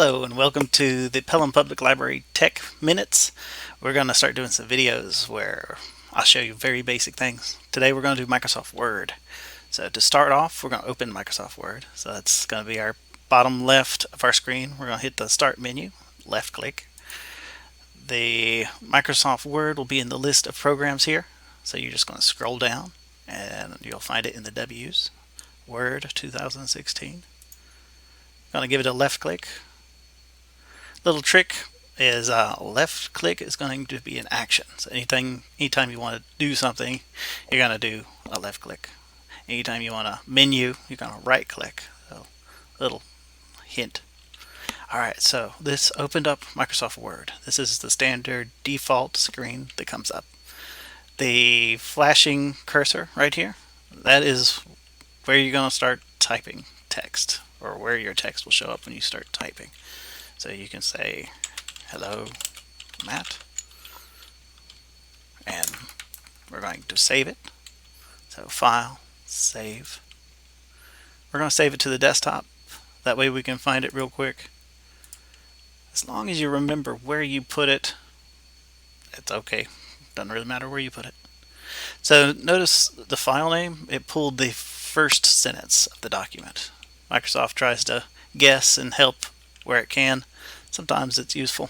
Hello and welcome to the Pelham Public Library Tech Minutes. We're going to start doing some videos where I'll show you very basic things. Today we're going to do Microsoft Word. So to start off, we're going to open Microsoft Word. So that's going to be our bottom left of our screen. We're going to hit the Start menu, left click. The Microsoft Word will be in the list of programs here. So you're just going to scroll down and you'll find it in the W's. Word 2016. Going to give it a left click. Little trick is left click is going to be an action. So anytime you want to do something, you're going to do a left click. Anytime you want a menu, you're going to right click. So little hint. Alright, so this opened up Microsoft Word. This is the standard default screen that comes up. The flashing cursor right here, that is where you're going to start typing text, or where your text will show up when you start typing. So you can say, hello, Matt, and we're going to save it. So File, Save. We're going to save it to the desktop. That way we can find it real quick. As long as you remember where you put it, it's okay. Doesn't really matter where you put it. So notice the file name, it pulled the first sentence of the document. Microsoft tries to guess and help where it can. Sometimes it's useful.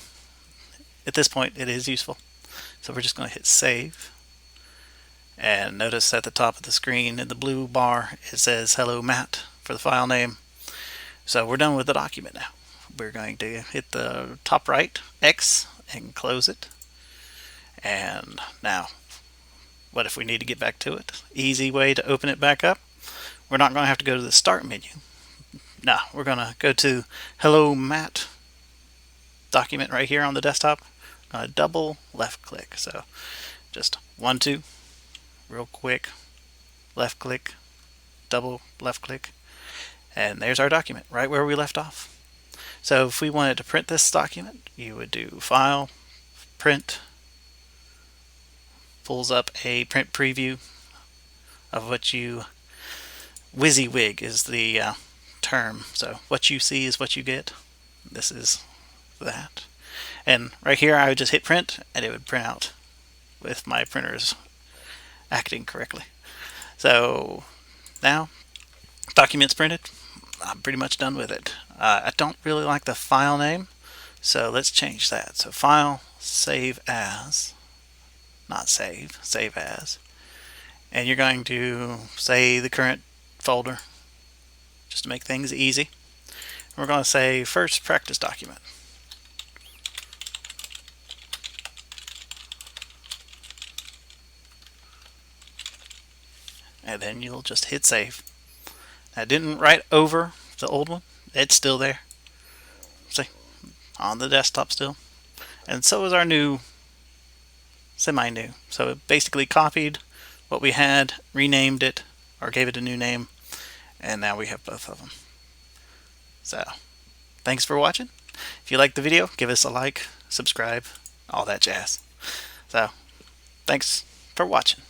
At this point it is useful. So we're just going to hit save. And notice at the top of the screen in the blue bar it says hello Matt for the file name. So we're done with the document now. We're going to hit the top right X and close it. And now, what if we need to get back to it? Easy way to open it back up. We're not going to have to go to the start menu. No, we're going to go to hello Matt document right here on the desktop. Double left click. So just 1, 2, real quick, left click, double left click, and there's our document right where we left off. So if we wanted to print this document, you would do File, Print, pulls up a print preview of what you, WYSIWYG is the term, so what you see is what you get. This is that. And right here I would just hit print and it would print out with my printers acting correctly. So now document's printed. I'm pretty much done with it. I don't really like the file name, so let's change that. So File, Save As, not save, Save As, and you're going to say the current folder just to make things easy. We're going to say first practice document. And then you'll just hit save. I didn't write over the old one. It's still there. See, on the desktop still. And so is our new, semi-new. So it basically copied what we had, renamed it, or gave it a new name, and now we have both of them. So, thanks for watching. If you liked the video, give us a like, subscribe, all that jazz. So, thanks for watching.